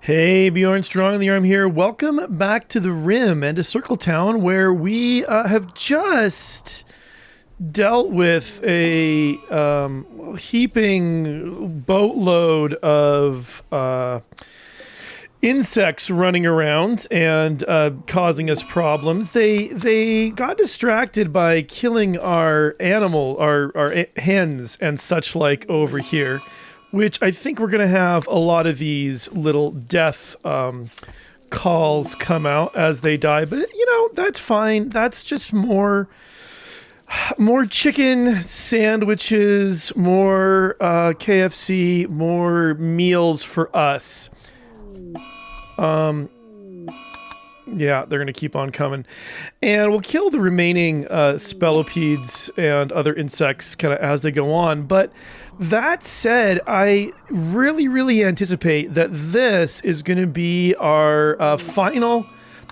Hey, Bjorn Strong in the Arm here. Welcome back to the Rim and to CircleTown, where we have just dealt with a heaping boatload of insects running around and causing us problems. They got distracted by killing our hens and such like over here, which I think we're going to have a lot of these little death calls come out as they die. But, that's fine. That's just more chicken sandwiches, more KFC, more meals for us. Yeah, they're going to keep on coming. And we'll kill the remaining spellopedes and other insects kind of as they go on. But that said, I really anticipate that this is going to be our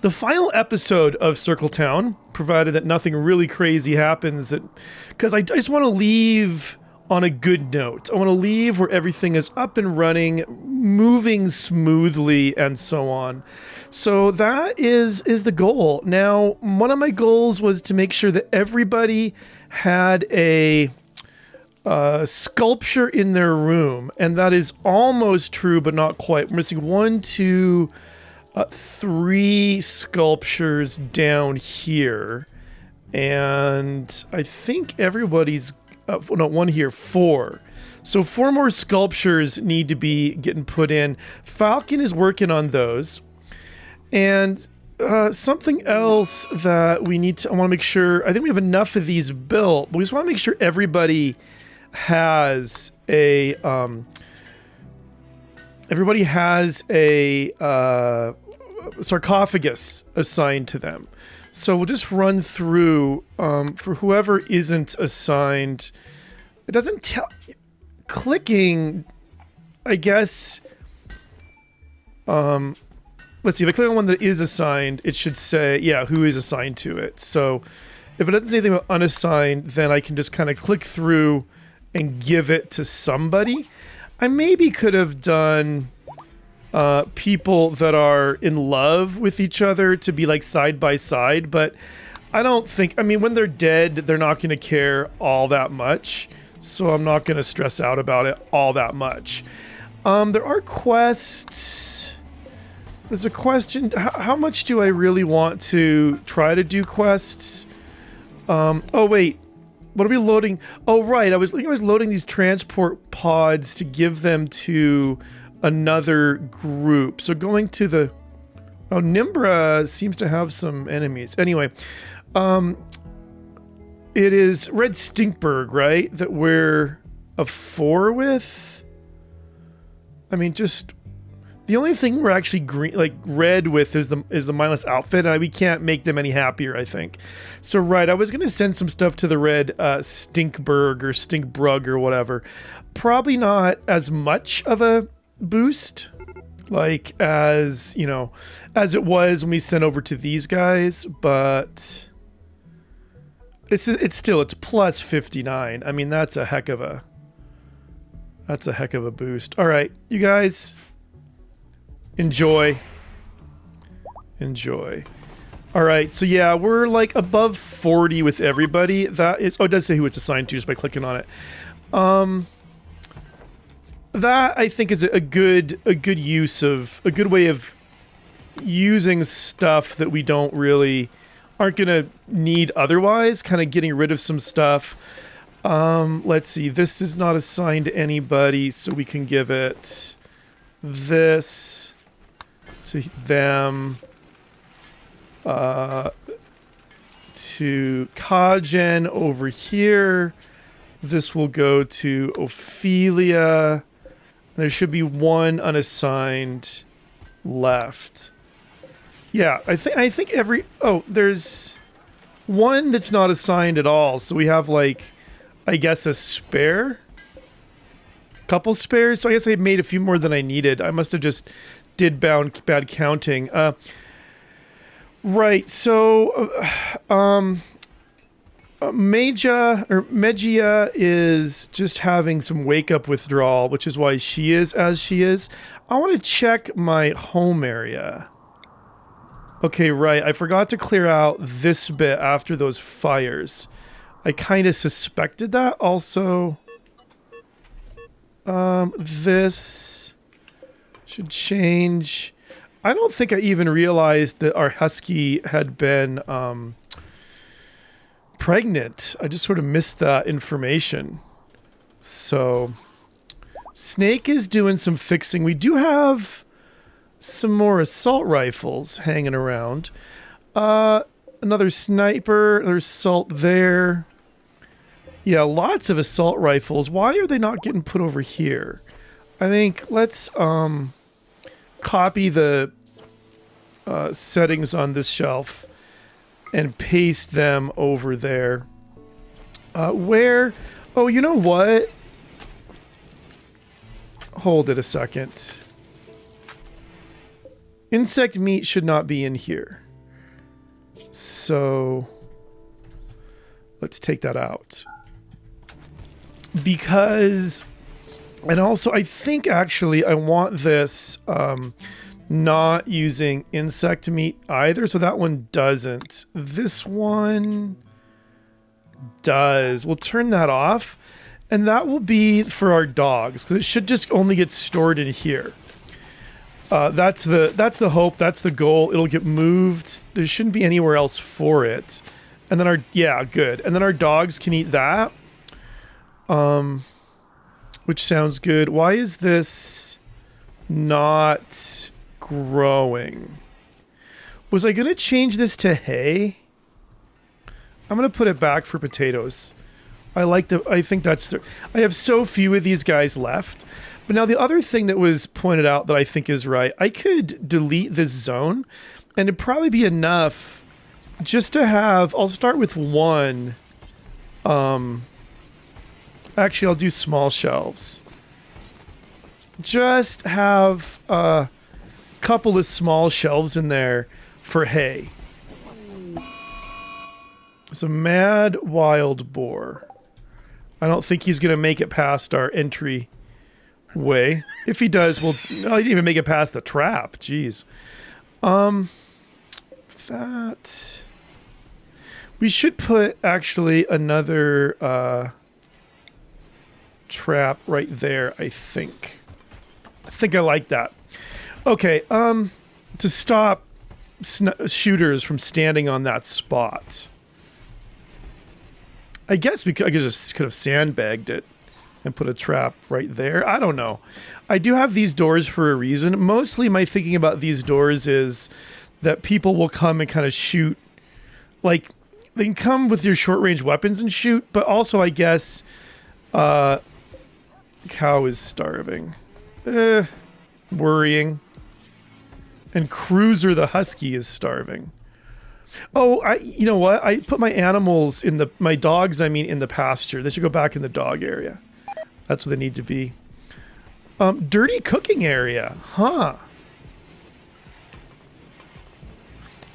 the final episode of CircleTown, provided that nothing really crazy happens. Because I just want to leave on a good note. I want to leave where everything is up and running, moving smoothly, and so on. So that is the goal. Now, one of my goals was to make sure that everybody had a sculpture in their room, and that is almost true, but not quite. We're missing 1, 2, 3 sculptures down here, and I think everybody's no, 1 here, 4. So 4 more sculptures need to be getting put in. Falcon is working on those, and something else that we need to, I want to make sure, I think we have enough of these built, but we just want to make sure everybody has a sarcophagus assigned to them. So we'll just run through for whoever isn't assigned. It doesn't tell clicking, I guess. Let's see, if I click on one that is assigned, it should say, yeah, who is assigned to it. So if it doesn't say anything about unassigned, then I can just kind of click through and give it to somebody. I maybe could have done people that are in love with each other to be like side by side, but I don't think, I mean, when they're dead, they're not going to care all that much, so I'm not going to stress out about it all that much. There are quests. There's a question, how much do I really want to try to do quests? Oh wait, what are we loading? Oh right, I was loading these transport pods to give them to another group. So going to the, oh, Nimbra seems to have some enemies. Anyway, it is Red Stinkberg, right? That we're a 4 with. I mean, just the only thing we're actually green, like red with, is the mindless outfit, and we can't make them any happier, I think. So right, I was gonna send some stuff to the Red Stinkberg or Stinkbrug or whatever. Probably not as much of a boost like as it was when we sent over to these guys, but it's plus 59. I mean, that's a heck of a boost. All right, you guys, enjoy. All right, so yeah, we're like above 40 with everybody. That is, oh, it does say who it's assigned to just by clicking on it. That I think is a good way of using stuff that we aren't gonna need otherwise, kind of getting rid of some stuff. Let's see, this is not assigned to anybody, so we can give it this to them, to Kajen over here. This will go to Ophelia. There should be 1 unassigned left. Yeah, I think there's 1 that's not assigned at all. So we have, like, I guess a couple spares. So I guess I made a few more than I needed. I must have just did bad counting. Right, so Megia is just having some wake-up withdrawal, which is why she is as she is. I want to check my home area. Okay, right. I forgot to clear out this bit after those fires. I kind of suspected that. Also, this should change. I don't think I even realized that our husky had been pregnant. I just sort of missed that information. So, Snake is doing some fixing. We do have some more assault rifles hanging around. Another sniper. There's assault there. Yeah, lots of assault rifles. Why are they not getting put over here? I think let's copy the settings on this shelf and paste them over there. Where? Oh, you know what? Hold it a second. Insect meat should not be in here. So let's take that out. Because, and also I think actually I want this not using insect meat either. So that one doesn't. This one does. We'll turn that off. And that will be for our dogs, because it should just only get stored in here. That's the hope. That's the goal. It'll get moved. There shouldn't be anywhere else for it. And then yeah, good. And then our dogs can eat that. Which sounds good. Why is this not growing? Was I going to change this to hay? I'm going to put it back for potatoes. I think that's I have so few of these guys left. But now the other thing that was pointed out that I think is right, I could delete this zone and it'd probably be enough just to have, I'll start with one. Actually, I'll do small shelves. Just have a couple of small shelves in there for hay. It's a mad wild boar. I don't think he's going to make it past our entry way. If he does, well, no, he didn't even make it past the trap. Jeez. That... We should put, actually, another trap right there, I think. I think I like that. Okay, to stop shooters from standing on that spot. I guess I just could have sandbagged it and put a trap right there. I don't know. I do have these doors for a reason. Mostly my thinking about these doors is that people will come and kind of shoot. Like, they can come with your short-range weapons and shoot, but also, I guess, cow is starving. Worrying. And Cruiser the Husky is starving. Oh, you know what? I put my animals in my dogs, in the pasture. They should go back in the dog area. That's what they need to be. Dirty cooking area. Huh.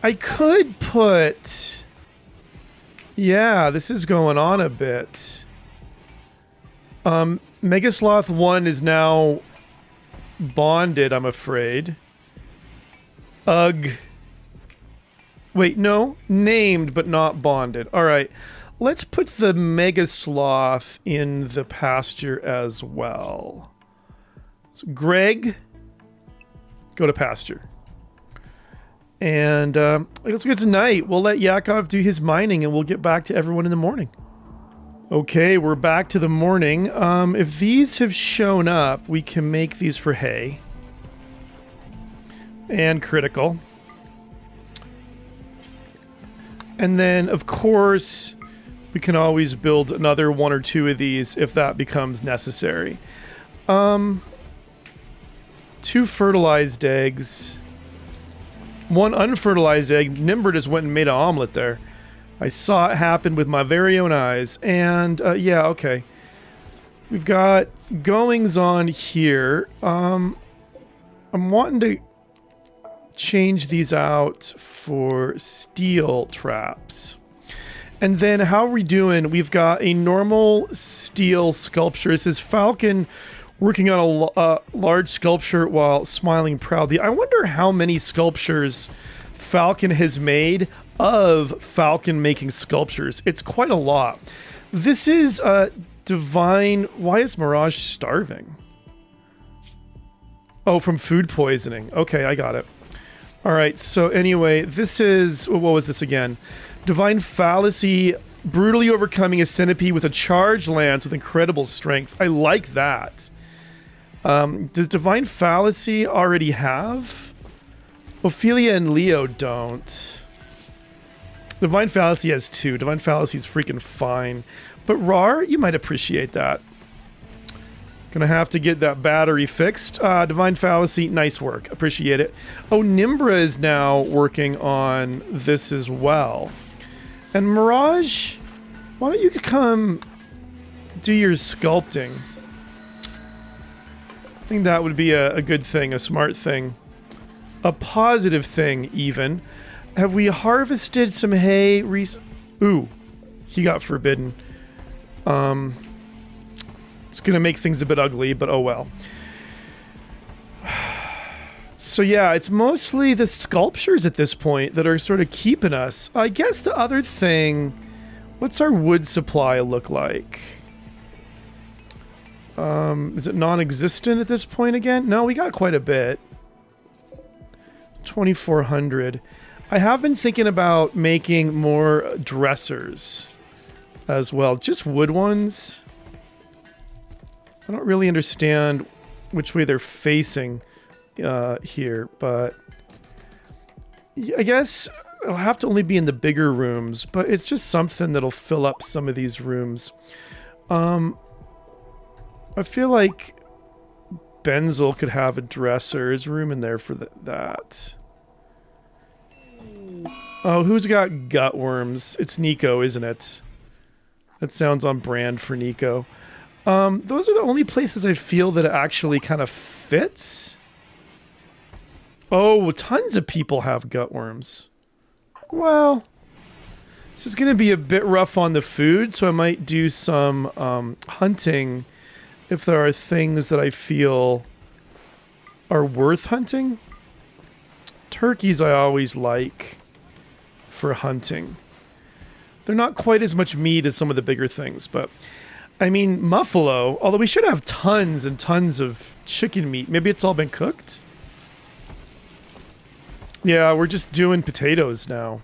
I could put... Yeah, this is going on a bit. Megasloth 1 is now bonded, I'm afraid. Ugh. Wait, no. Named, but not bonded. All right. Let's put the Mega Sloth in the pasture as well. So Greg, go to pasture. And let's get tonight. We'll let Yakov do his mining and we'll get back to everyone in the morning. Okay, we're back to the morning. If these have shown up, we can make these for hay. And critical. And then, of course, we can always build another one or two of these if that becomes necessary. 2 fertilized eggs. 1 unfertilized egg. Nimber just went and made an omelet there. I saw it happen with my very own eyes. And, yeah, okay. We've got goings on here. I'm wanting to change these out for steel traps. And then how are we doing? We've got a normal steel sculpture. It says Falcon working on a large sculpture while smiling proudly. I wonder how many sculptures Falcon has made of Falcon making sculptures. It's quite a lot. This is Divine. Why is Mirage starving? Oh, from food poisoning. Okay, I got it. All right, so anyway, this is, what was this again? Divine Fallacy, brutally overcoming a centipede with a charged lance with incredible strength. I like that. Does Divine Fallacy already have? Ophelia and Leo don't. Divine Fallacy has 2. Divine Fallacy is freaking fine. But Rar, you might appreciate that. Gonna have to get that battery fixed. Divine Fallacy, nice work. Appreciate it. Oh, Nimbra is now working on this as well. And Mirage, why don't you come do your sculpting? I think that would be a good thing, a smart thing. A positive thing, even. Have we harvested some hay? Ooh, he got forbidden. It's going to make things a bit ugly, but oh well. So yeah, it's mostly the sculptures at this point that are sort of keeping us. I guess the other thing... What's our wood supply look like? Is it non-existent at this point again? No, we got quite a bit. 2,400. I have been thinking about making more dressers as well. Just wood ones. I don't really understand which way they're facing here, but I guess it'll have to only be in the bigger rooms, but it's just something that'll fill up some of these rooms. I feel like Benzel could have a dresser. There's room in there for that. Oh, who's got gutworms? It's Nico, isn't it? That sounds on brand for Nico. Those are the only places I feel that it actually kind of fits. Oh, tons of people have gutworms. Well, this is going to be a bit rough on the food, so I might do some hunting if there are things that I feel are worth hunting. Turkeys I always like for hunting. They're not quite as much meat as some of the bigger things, but I mean, muffalo, although we should have tons and tons of chicken meat. Maybe it's all been cooked? Yeah, we're just doing potatoes now.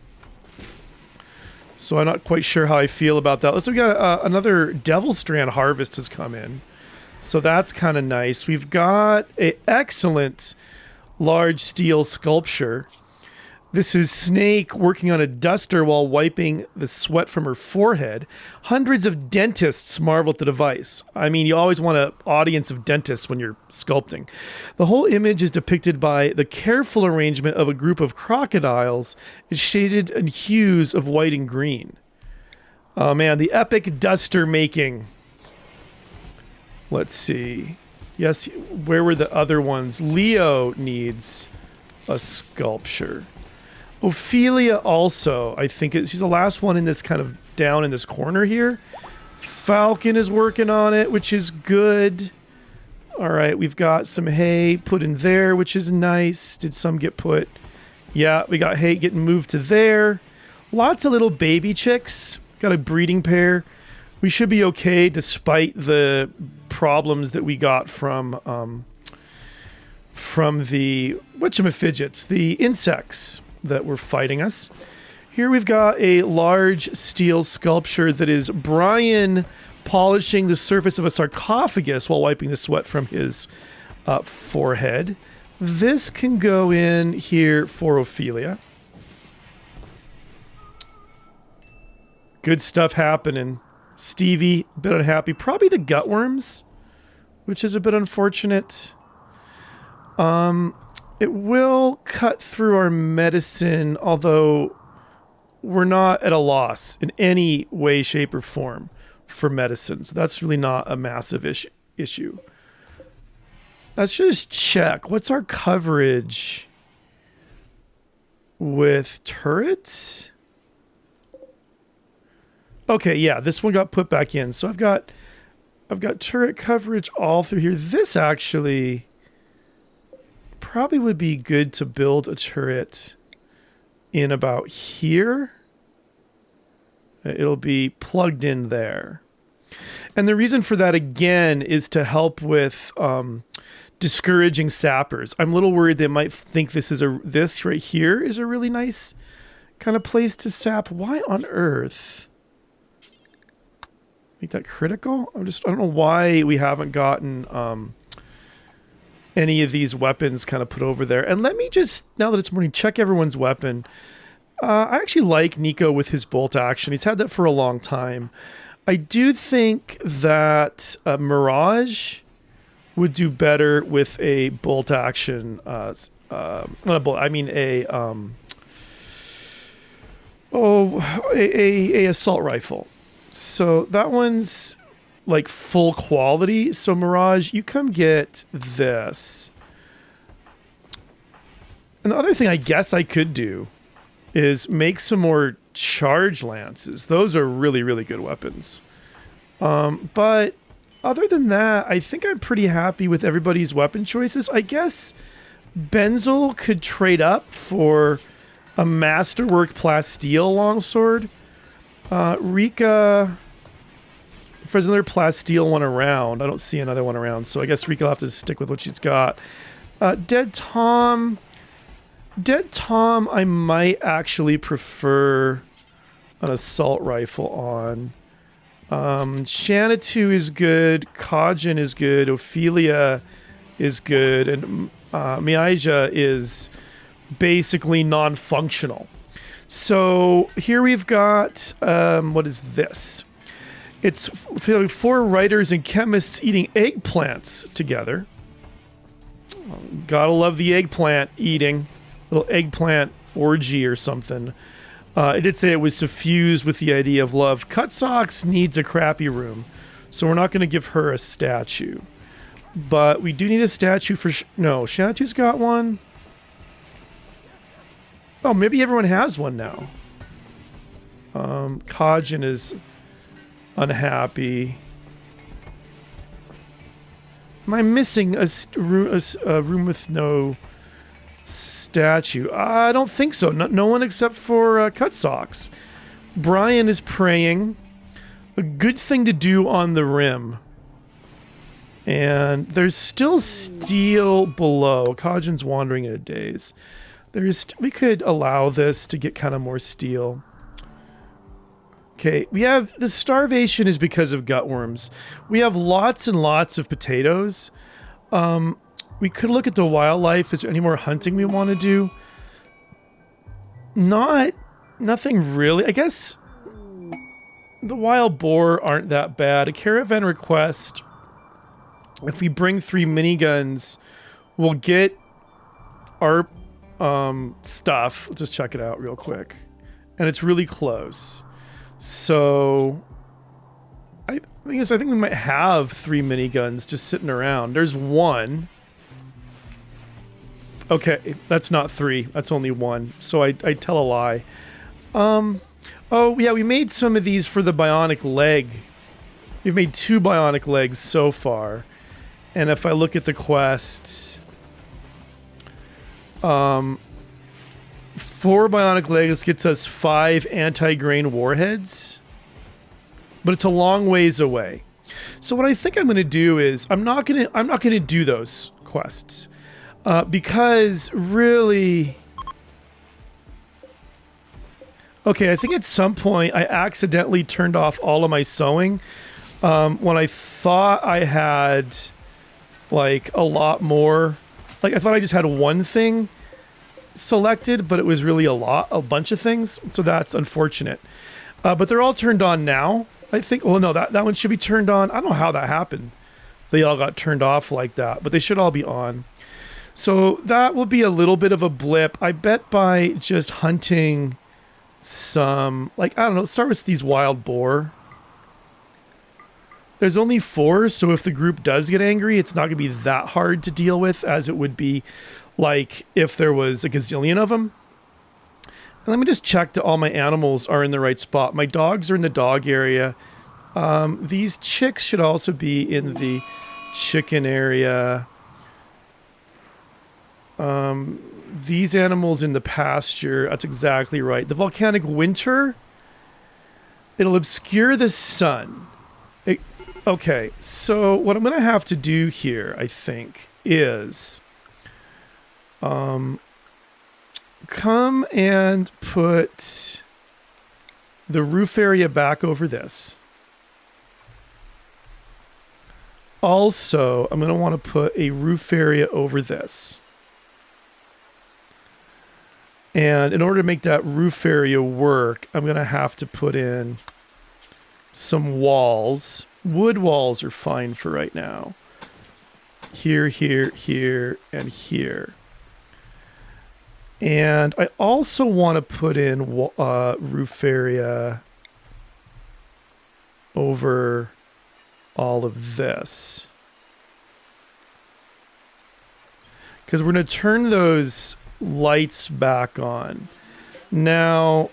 So I'm not quite sure how I feel about that. We got another Devil Strand harvest has come in. So that's kind of nice. We've got an excellent large steel sculpture. This is Snake working on a duster while wiping the sweat from her forehead. Hundreds of dentists marvel at the device. I mean, you always want an audience of dentists when you're sculpting. The whole image is depicted by the careful arrangement of a group of crocodiles shaded in hues of white and green. Oh man, the epic duster making. Let's see. Yes, where were the other ones? Leo needs a sculpture. Ophelia also, I think she's the last one in this kind of down in this corner here. Falcon is working on it, which is good. All right, we've got some hay put in there, which is nice. Did some get put? Yeah, we got hay getting moved to there. Lots of little baby chicks. Got a breeding pair. We should be okay despite the problems that we got from the whatchamafidgets, the insects that were fighting us. Here we've got a large steel sculpture that is Brian polishing the surface of a sarcophagus while wiping the sweat from his forehead. This can go in here for Ophelia. Good stuff happening. Stevie, a bit unhappy. Probably the gutworms, which is a bit unfortunate. It will cut through our medicine, although we're not at a loss in any way, shape, or form for medicine. So that's really not a massive issue. Let's just check. What's our coverage with turrets? Okay, yeah, this one got put back in. So I've got I've got turret coverage all through here. This actually probably would be good to build a turret in about here. It'll be plugged in there. And the reason for that, again, is to help with discouraging sappers. I'm a little worried they might think this right here is a really nice kind of place to sap. Why on earth? Make that critical? I don't know why we haven't gotten any of these weapons kind of put over there. And let me just, now that it's morning, check everyone's weapon. I actually like Nico with his bolt action. He's had that for a long time. I do think that Mirage would do better with a bolt action. Not a bolt, I mean a assault rifle. So that one's like full quality. So Mirage, you come get this. And the other thing I guess I could do is make some more charge lances. Those are really, really good weapons. But other than that, I think I'm pretty happy with everybody's weapon choices. I guess Benzel could trade up for a Masterwork Plasteel longsword. Rika, if there's another Plasteel one around, I don't see another one around, so I guess Rika will have to stick with what she's got. Dead Tom, I might actually prefer an assault rifle on. Shanatu is good, Kajin is good, Ophelia is good, and Miaja is basically non-functional. So here we've got, what is this? It's 4 writers and chemists eating eggplants together. Gotta love the eggplant eating. Little eggplant orgy or something. It did say it was suffused with the idea of love. Cut Socks needs a crappy room, so we're not going to give her a statue. But we do need a statue for... No, Shanatu's got one. Oh, maybe everyone has one now. Kajin is unhappy. Am I missing a room with no statue? I don't think so. No one except for Cut Socks. Brian is praying. A good thing to do on the rim. And there's still steel below. Kajin's wandering in a daze. We could allow this to get kind of more steel. Okay, we have the starvation is because of gutworms. We have lots and lots of potatoes. We could look at the wildlife. Is there any more hunting we want to do? Nothing really. I guess the wild boar aren't that bad. A caravan request. If we bring 3 miniguns, we'll get our stuff. Let's just check it out real quick. And it's really close. So I think we might have 3 miniguns just sitting around. There's 1. Okay, that's not 3. That's only 1. So I tell a lie. Oh yeah, we made some of these for the bionic leg. We've made 2 bionic legs so far. And if I look at the quests, 4 bionic legs gets us 5 anti-grain warheads, but it's a long ways away. So what I think I'm going to do is I'm not going to do those quests because really, okay, I think at some point I accidentally turned off all of my sewing when I thought I had like a lot more. Like I thought I just had one thing selected, but it was really a bunch of things. So that's unfortunate. But they're all turned on now, I think. Well, no, that one should be turned on. I don't know how that happened. They all got turned off like that, but they should all be on. So that will be a little bit of a blip. I bet by just hunting some, like, I don't know, start with these wild boar. There's only 4, so if the group does get angry, it's not going to be that hard to deal with as it would be like if there was a gazillion of them. And let me just check that all my animals are in the right spot. My dogs are in the dog area. These chicks should also be in the chicken area. These animals in the pasture. That's exactly right. The volcanic winter, it'll obscure the sun. Okay, so what I'm going to have to do here, I think, is come and put the roof area back over this. Also, I'm going to want to put a roof area over this. And in order to make that roof area work, I'm going to have to put in some walls. Wood walls are fine for right now. Here, here, here, and here. And I also want to put in roof area over all of this. Because we're going to turn those lights back on. Now,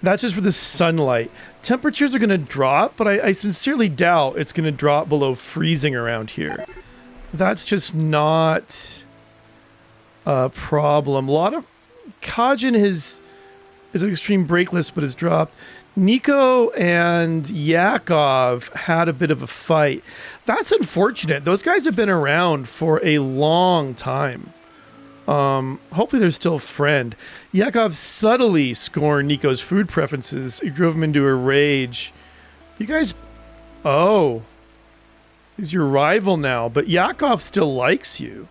that's just for the sunlight. Temperatures are going to drop, but I sincerely doubt it's going to drop below freezing around here. That's just not a problem. A lot of Kajin is an extreme break list, but has dropped. Nico and Yakov had a bit of a fight. That's unfortunate. Those guys have been around for a long time. Hopefully they're still a friend. Yakov subtly scorned Nico's food preferences. It drove him into a rage. You guys... Oh. He's your rival now, but Yakov still likes you.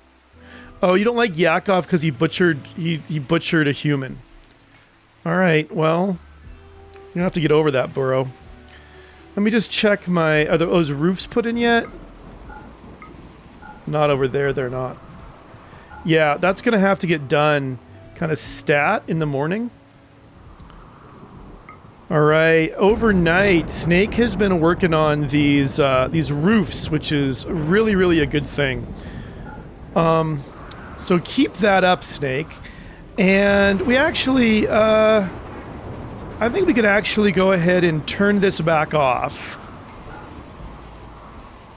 Oh, you don't like Yakov because he butchered a human. Alright, well... You don't have to get over that, Burrow. Let me just check my... Are those roofs put in yet? Not over there, they're not. Yeah, that's going to have to get done kind of stat in the morning. All right, overnight, Snake has been working on these roofs, which is really, really a good thing. So keep that up, Snake. And we actually... I think we could actually go ahead and turn this back off.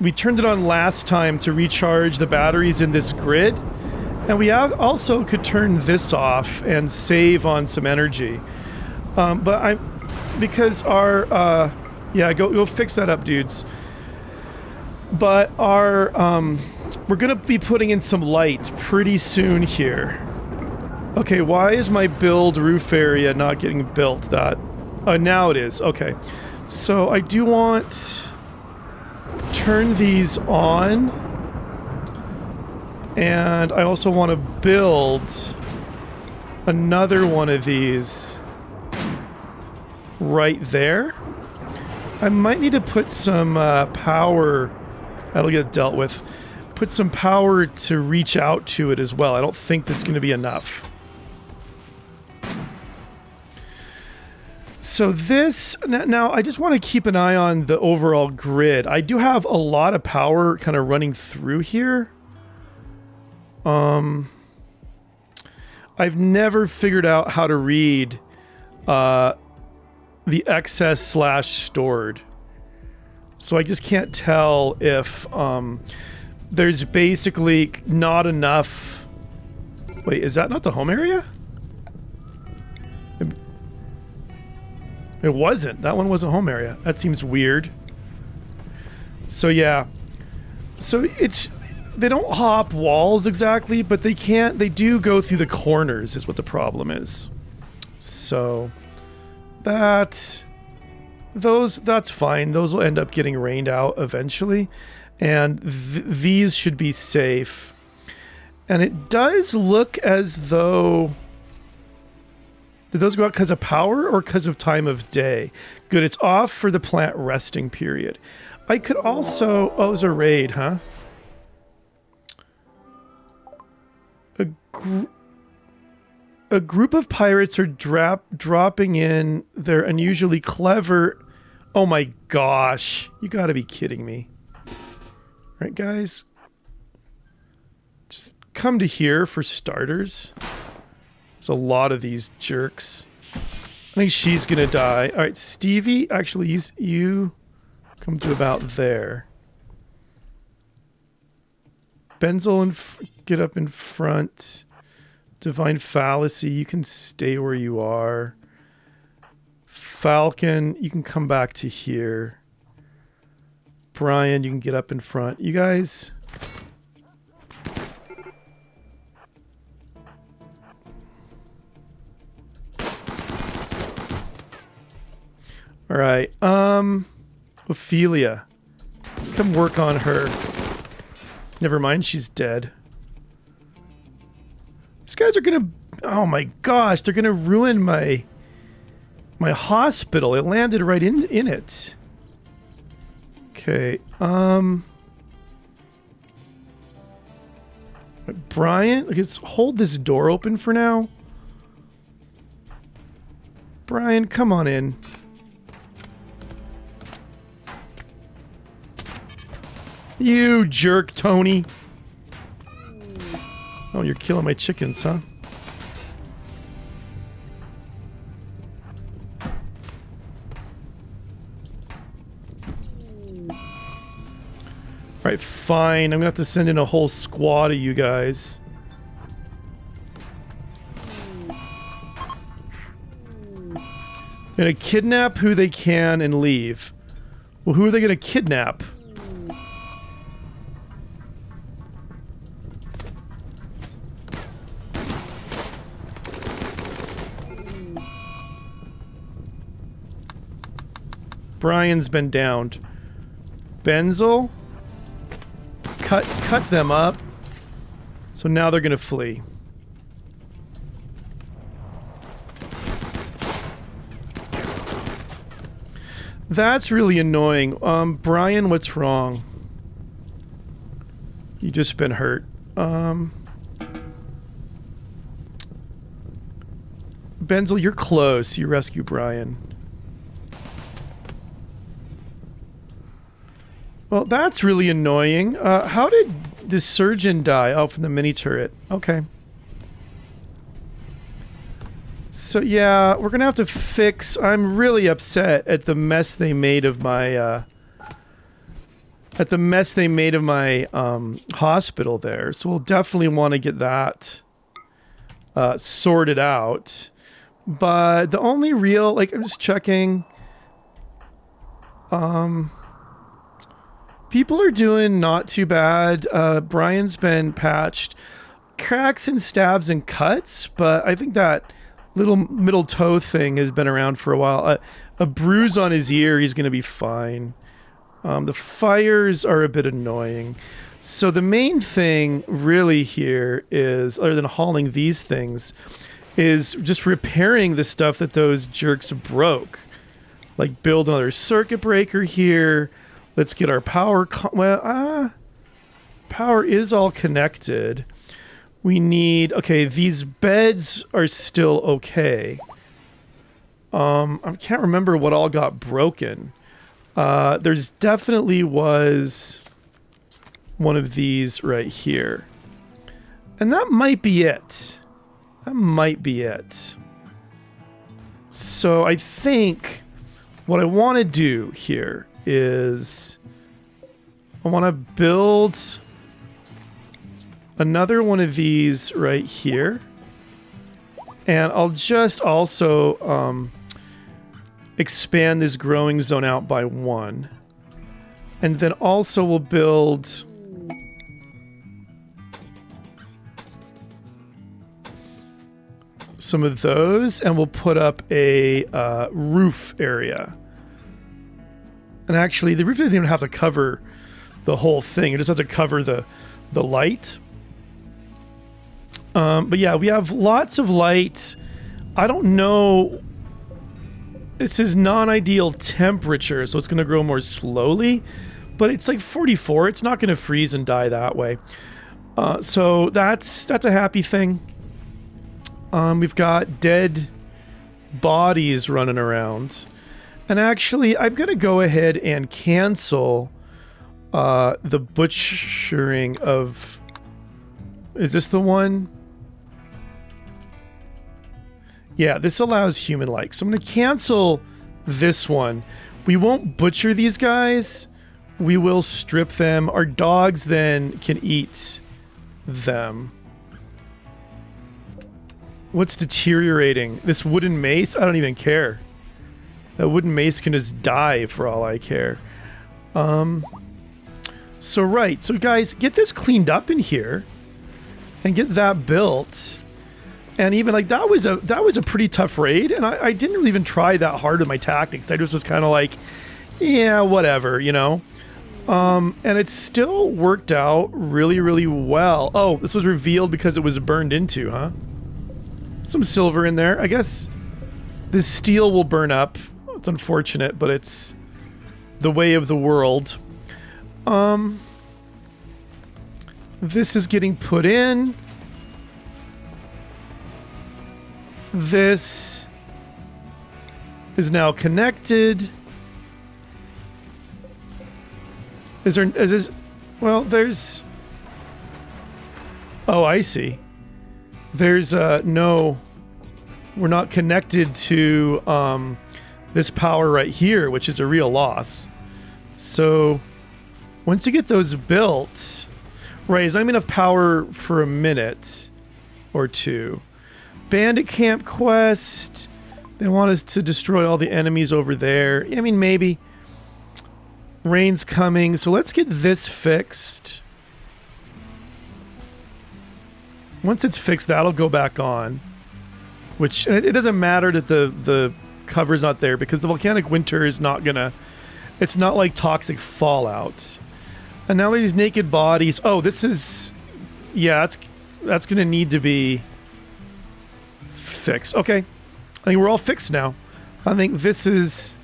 We turned it on last time to recharge the batteries in this grid. And we also could turn this off and save on some energy. Because our, yeah, go fix that up, dudes. But our, we're gonna be putting in some light pretty soon here. Okay, why is my build roof area not getting built? Now it is. Okay. So I do want turn these on. And I also want to build another one of these right there. I might need to put some power. That'll get dealt with. Put some power to reach out to it as well. I don't think that's going to be enough. So this, now I just want to keep an eye on the overall grid. I do have a lot of power kind of running through here. I've never figured out how to read the excess / stored. So I just can't tell if there's basically not enough. Wait, is that not the home area? It wasn't. That one wasn't home area. That seems weird. So yeah. So it's... They don't hop walls exactly, but they do go through the corners is what the problem is. So... That's fine. Those will end up getting rained out eventually. And these should be safe. And it does look as though... Did those go out because of power or because of time of day? Good, it's off for the plant resting period. I could also... Oh, it was a raid, huh? A group of pirates are dropping in. They're unusually clever. Oh my gosh. You gotta be kidding me. Right, guys? Just come to here for starters. There's a lot of these jerks. I think she's gonna die. All right, Stevie, actually, you come to about there. Benzel, and get up in front. Divine Fallacy, you can stay where you are. Falcon, you can come back to here. Brian, you can get up in front. You guys... All right, Ophelia, come work on her. Never mind, she's dead. These guys are gonna, oh my gosh, they're gonna ruin my hospital. It landed right in it. Okay, Brian, let's hold this door open for now. Brian, come on in. You jerk, Tony. Oh, you're killing my chickens, huh? Alright, fine. I'm gonna have to send in a whole squad of you guys. They're gonna kidnap who they can and leave. Well, who are they gonna kidnap? Brian's been downed. Benzel, cut them up. So now they're gonna flee. That's really annoying. Brian, what's wrong? You just been hurt. Benzel, you're close. You rescue Brian. Well, that's really annoying. How did the surgeon die? Oh, from the mini turret. Okay. So yeah, we're gonna have to fix... I'm really upset at the mess they made of my... hospital there. So we'll definitely want to get that sorted out. But the only real... Like, I'm just checking... People are doing not too bad. Brian's been patched. Cracks and stabs and cuts, but I think that little middle toe thing has been around for a while. A bruise on his ear, he's going to be fine. The fires are a bit annoying. So the main thing really here is, other than hauling these things, is just repairing the stuff that those jerks broke. Like build another circuit breaker here. Let's get our power... power is all connected. We need... Okay, these beds are still okay. I can't remember what all got broken. There's definitely was one of these right here. And that might be it. That might be it. So I think what I want to do here is I want to build another one of these right here, and I'll just also expand this growing zone out by 1, and then also we'll build some of those, and we'll put up a roof area. And actually, the roof doesn't even have to cover the whole thing. It just has to cover the light. But yeah, we have lots of light. I don't know. This is non-ideal temperature, so it's going to grow more slowly. But it's like 44. It's not going to freeze and die that way. So that's a happy thing. We've got dead bodies running around. And actually, I'm going to go ahead and cancel the butchering of... Is this the one? Yeah, this allows human-like. So I'm going to cancel this one. We won't butcher these guys. We will strip them. Our dogs then can eat them. What's deteriorating? This wooden mace? I don't even care. That wooden mace can just die for all I care. So right. So guys, get this cleaned up in here and get that built. And even like that was a pretty tough raid, and I didn't really even try that hard with my tactics. I just was kind of like, yeah, whatever, you know. And it still worked out really, really well. Oh, this was revealed because it was burned into, huh? Some silver in there. I guess this steel will burn up. It's unfortunate, but it's the way of the world. This is getting put in. This is now connected. Well, there's... Oh, I see. There's, no... We're not connected to, this power right here, which is a real loss. So, once you get those built... Right, there's not even enough power for a minute or two. Bandit camp quest. They want us to destroy all the enemies over there. I mean, maybe. Rain's coming, so let's get this fixed. Once it's fixed, that'll go back on. Which, it doesn't matter that the cover's not there, because the volcanic winter is not gonna... It's not like toxic fallout. And now these naked bodies... Oh, this is... Yeah, that's gonna need to be... fixed. Okay. I think we're all fixed now. I think this is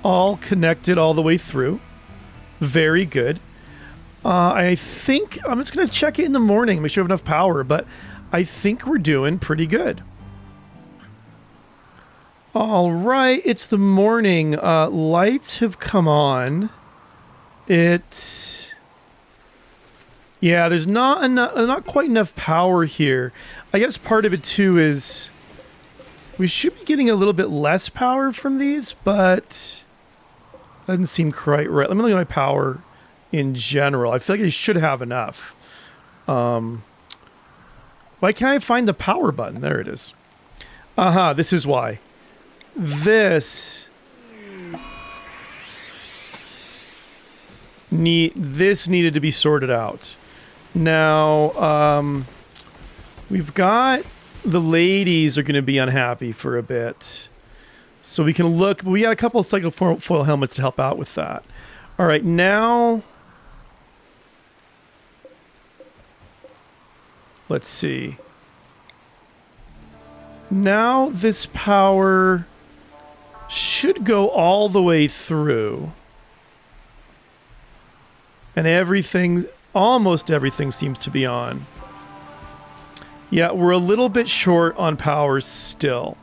all connected all the way through. Very good. I think I'm just going to check it in the morning, make sure we have enough power, but I think we're doing pretty good. All right, it's the morning. Lights have come on. Yeah, there's not quite enough power here. I guess part of it too is we should be getting a little bit less power from these, but doesn't seem quite right. Let me look at my power in general. I feel like I should have enough. Why can't I find the power button? There it is. This is why. This needed to be sorted out. Now, we've got the ladies are going to be unhappy for a bit. So we can look, but we got a couple of cycle foil helmets to help out with that. All right, now let's see. Now this power should go all the way through. And everything, almost everything seems to be on. Yeah, we're a little bit short on power still.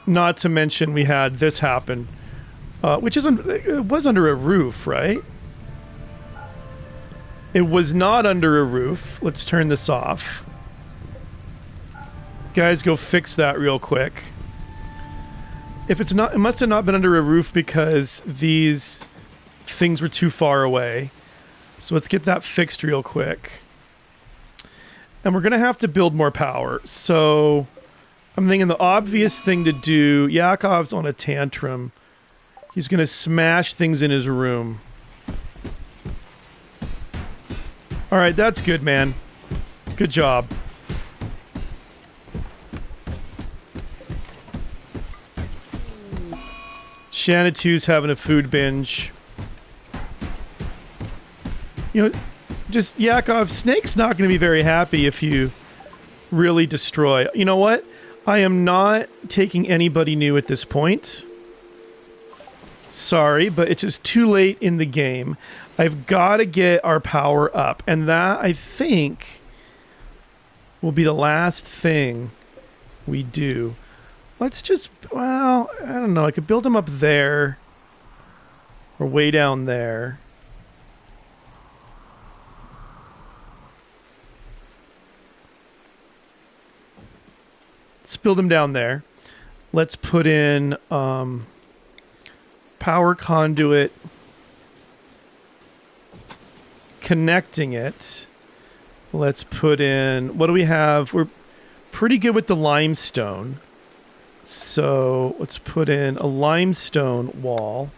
Not to mention we had this happen, which it was under a roof, right? It was not under a roof. Let's turn this off. Guys, go fix that real quick. If it's not, it must have not been under a roof because these things were too far away. So let's get that fixed real quick. And we're going to have to build more power. So I'm thinking the obvious thing to do, Yakov's on a tantrum. He's going to smash things in his room. All right, that's good, man. Good job. Shanatu's having a food binge. You know, just Yakov, Snake's not going to be very happy if you really destroy. You know what? I am not taking anybody new at this point. Sorry, but it's just too late in the game. I've got to get our power up. And that, I think, will be the last thing we do. Let's just, well, I don't know. I could build them up there. Or way down there. Let's build them down there. Let's put in power conduit connecting it. Let's put in, what do we have? We're pretty good with the limestone. So let's put in a limestone wall.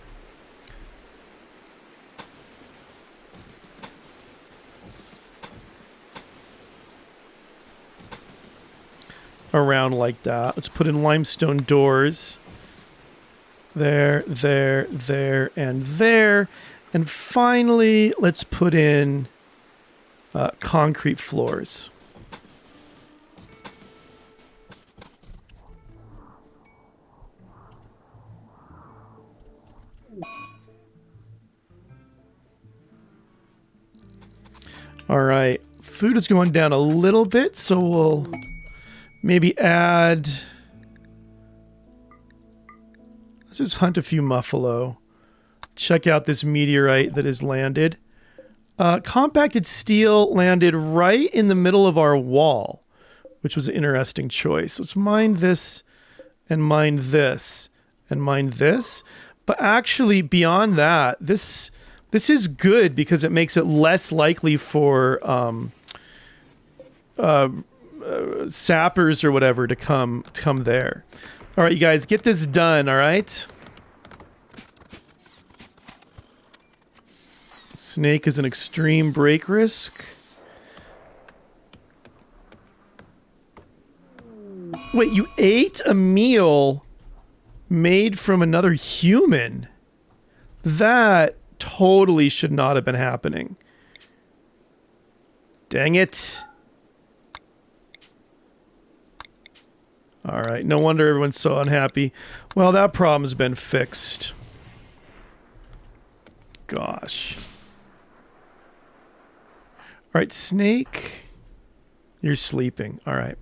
Around like that. Let's put in limestone doors. There, there, there, and there. And finally, let's put in concrete floors. All right, food is going down a little bit, so we'll maybe add... Let's just hunt a few muffalo. Check out this meteorite that has landed. Compacted steel landed right in the middle of our wall, which was an interesting choice. Let's mine this and mine this and mine this. But actually, beyond that, this is good because it makes it less likely for sappers or whatever to come there. All right, you guys, get this done, all right? Snake is an extreme break risk. Wait, you ate a meal made from another human? That totally should not have been happening. Dang it. All right, no wonder everyone's so unhappy. Well, that problem's been fixed. Gosh. All right, Snake, you're sleeping. All right.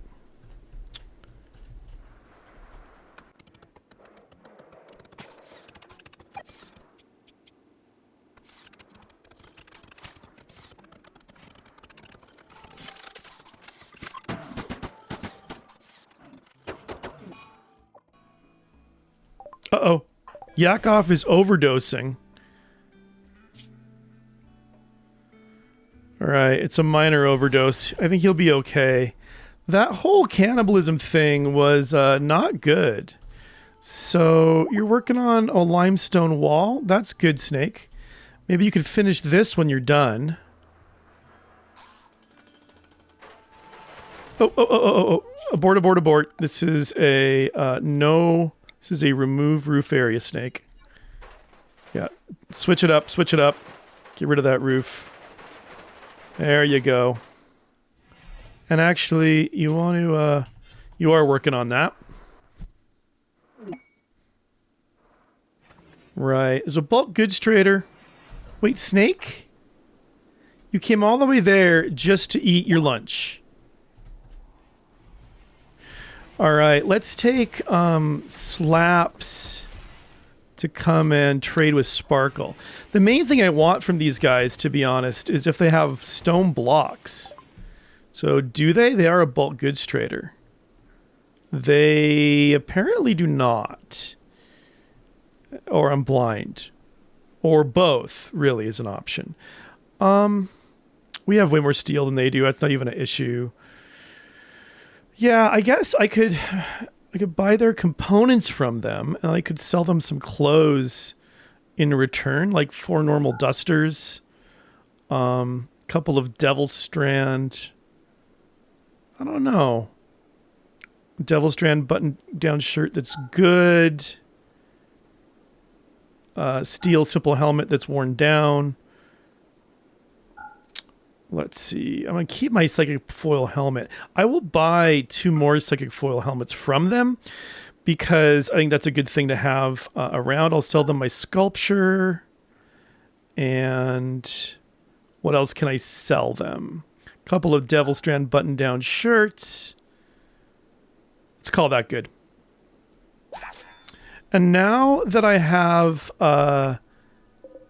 Uh-oh. Yakov is overdosing. All right, it's a minor overdose. I think he'll be okay. That whole cannibalism thing was not good. So you're working on a limestone wall. That's good, Snake. Maybe you could finish this when you're done. Oh. Abort, abort, abort. This is a this is a remove roof area, Snake. Yeah, switch it up, switch it up. Get rid of that roof. There you go. And actually, you want to, you are working on that. Right. There's a bulk goods trader. Wait, Snake? You came all the way there just to eat your lunch. All right, let's take Slaps to come and trade with Sparkle. The main thing I want from these guys, to be honest, is if they have stone blocks. So do they? They are a bulk goods trader. They apparently do not. Or I'm blind. Or both, really, is an option. We have way more steel than they do. That's not even an issue. Yeah, I guess I could buy their components from them, and I could sell them some clothes in return, like 4 normal dusters, couple of Devil Strand. I don't know. Devil Strand button-down shirt that's good. Steel simple helmet that's worn down. Let's see. I'm going to keep my psychic foil helmet. I will buy 2 more psychic foil helmets from them because I think that's a good thing to have around. I'll sell them my sculpture. And what else can I sell them? A couple of Devil Strand button-down shirts. Let's call that good. And now that I have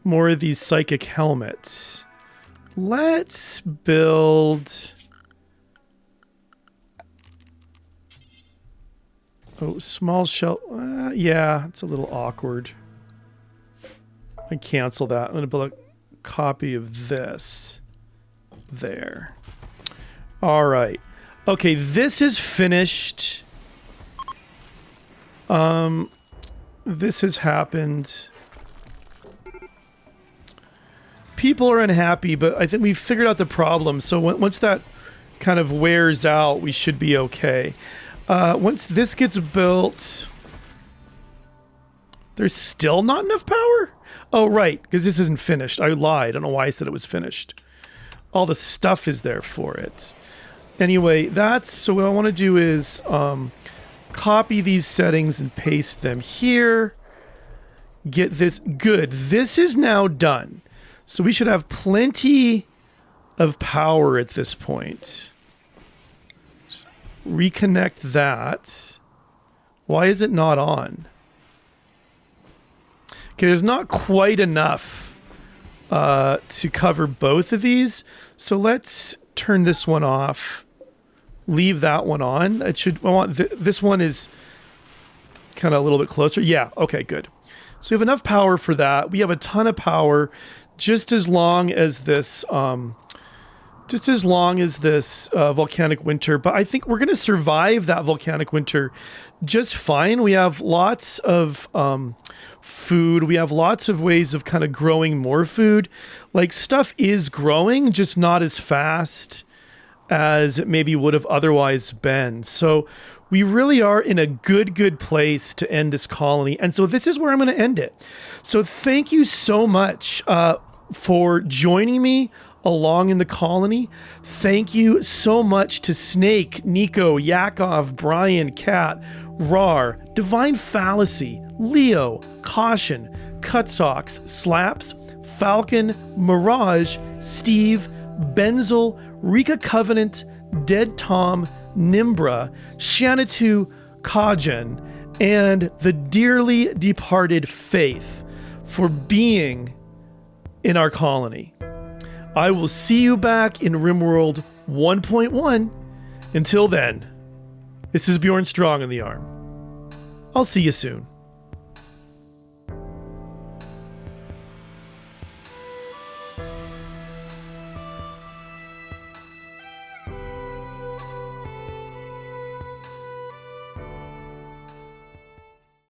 more of these psychic helmets... Let's build Oh, small shell. Yeah, it's a little awkward. I cancel that. I'm going to build a copy of this. There. All right. Okay, this is finished. This has happened. People are unhappy, but I think we've figured out the problem. So once that kind of wears out, we should be okay. Once this gets built, there's still not enough power? Oh, right, because this isn't finished. I lied. I don't know why I said it was finished. All the stuff is there for it. Anyway, so what I want to do is copy these settings and paste them here. Get this. Good. This is now done. So we should have plenty of power at this point. Reconnect that. Why is it not on? Okay, there's not quite enough to cover both of these. So let's turn this one off. Leave that one on. It should. I want this one is kind of a little bit closer. Yeah. Okay. Good. So we have enough power for that. We have a ton of power, just as long as this. Volcanic winter, but I think we're going to survive that volcanic winter just fine. We have lots of food. We have lots of ways of kind of growing more food. Like, stuff is growing, just not as fast as it maybe would have otherwise been. So we really are in a good place to end this colony. And so this is where I'm going to end it. So thank you so much for joining me along in the colony. Thank you so much to Snake, Nico, Yakov, Brian, Kat, Rar, Divine Fallacy, Leo, Caution, Cutsocks, Slaps, Falcon, Mirage, Steve, Benzel, Rika Covenant, Dead Tom, Nimbra, Shanatu, Kajan, and the dearly departed Faith for being in our colony. I will see you back in RimWorld 1.1. Until then, this is Bjorn Strong in the Arm. I'll see you soon.